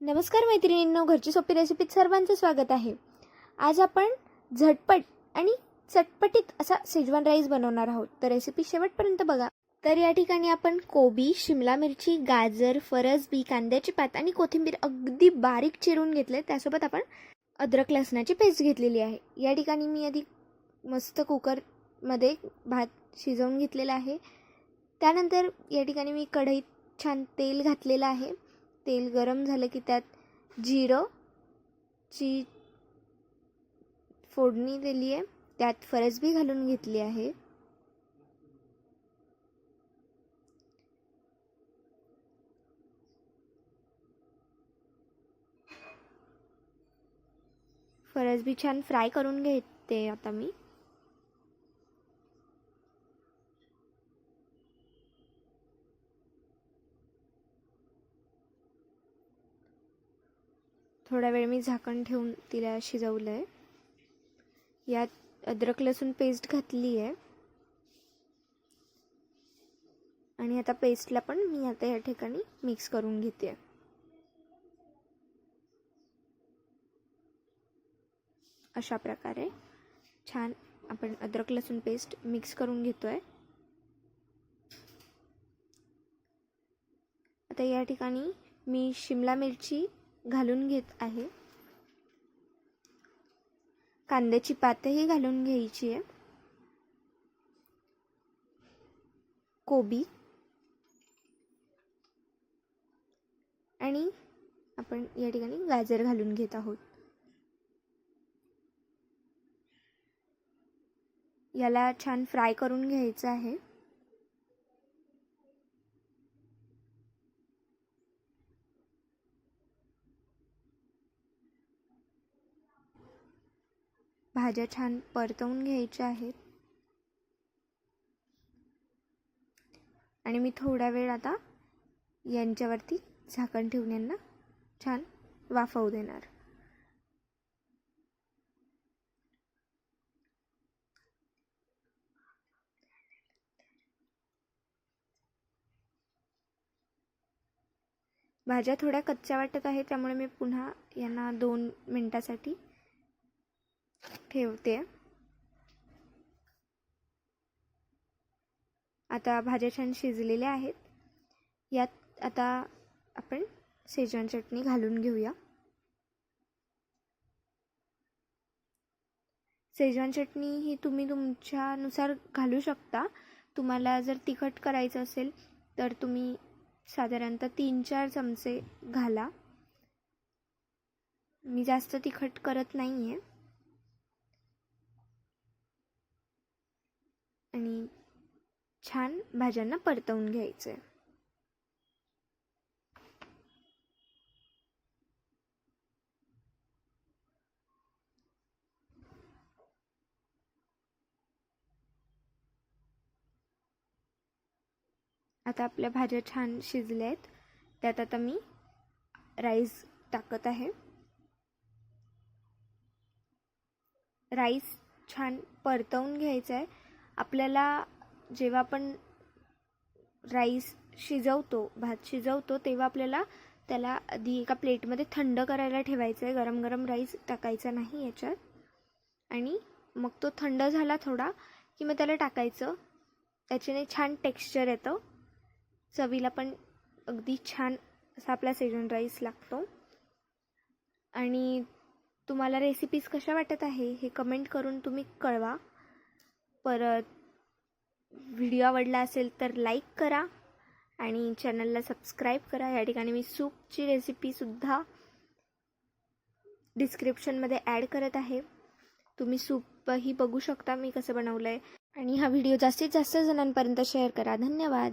नमस्कार मैत्रिणींनो, घरची सोपी रेसिपीत सर्वांचं स्वागत आहे. आज आपण झटपट आणि चटपटीत असा शेजवान राईस बनवणार आहोत. तर रेसिपी शेवटपर्यंत बघा. तर या ठिकाणी आपण कोबी, शिमला मिरची, गाजर, फरसबी, कांद्याची पात आणि कोथिंबीर अगदी बारीक चिरून घेतले. त्यासोबत आपण अद्रक लसणाची पेस्ट घेतलेली आहे. या ठिकाणी मी आधी मस्त कुकरमध्ये भात शिजवून घेतलेला आहे. त्यानंतर या ठिकाणी मी कढईत छान तेल घातलेलं आहे. तेल गरम झालं की त्यात जिरंची फोडणी दिली आहे. त्यात फरसबी घालून घेतली आहे. फरसबी छान फ्राय करून घेते आता मी. थोडा वेळ मी झाकण ठेवून तिला शिजवलं आहे. यात अद्रक लसूण पेस्ट घातली आहे आणि आता पेस्टला पण मी आता या ठिकाणी मिक्स करून घेते. अशा प्रकारे छान आपण अद्रक लसूण पेस्ट मिक्स करून घेतोय. आता या ठिकाणी मी शिमला मिरची घालून घेत आहे. कांद्याची पातही घालून घ्यायची आहे. कोबी आणि आपण या ठिकाणी गाजर घालून घेत आहोत. याला छान फ्राय करून घ्यायचं आहे. भाज्या छान परतवून घ्यायच्या आहेत आणि मी थोडा वेळ आता यांच्यावरती झाकण ठेवून यांना छान वाफवू देणार. भाज्या थोड्या कच्च्या वाटत आहेत, त्यामुळे मी पुन्हा यांना 2 मिनिटासाठी ठेवते. आता भाज्या छान शिजलेल्या आहेत. यात आता आपण शेजवान चटणी घालून घेऊया. शेजवान चटणी ही तुम्ही तुमच्यानुसार घालू शकता. तुम्हाला जर तिखट करायचं असेल तर तुम्ही साधारणतः 3-4 चमचे घाला. मी जास्त तिखट करत नाही आहे. आणि छान भाज्यांना परतवून घ्यायचं आहे. आता आपल्या भाज्या छान शिजल्या आहेत. त्यात आता मी राईस टाकत आहे. राईस छान परतवून घ्यायचा आहे. आपल्याला जेव्हा आपण राईस शिजवतो, भात शिजवतो, तेव्हा आपल्याला त्याला आधी एका प्लेटमध्ये थंड करायला ठेवायचं आहे. गरम गरम राईस टाकायचा नाही याच्यात. आणि मग तो थंड झाला थोडा की मग त्याला टाकायचं. त्याच्याने छान टेक्स्चर येतं. चवीला पण अगदी छान असा आपला शेजवान राईस लागतो. आणि तुम्हाला रेसिपीज कशा वाटत आहे हे कमेंट करून तुम्ही कळवा. परत व्हिडिओ आवडला असेल तर लाईक करा आणि चॅनलला सबस्क्राईब करा. या ठिकाणी मी सूपची रेसिपीसुद्धा डिस्क्रिप्शनमध्ये ॲड करत आहे. तुम्ही सूपही बघू शकता मी कसं बनवलं आहे. आणि हा व्हिडिओ जास्तीत जास्त जणांपर्यंत शेअर करा. धन्यवाद.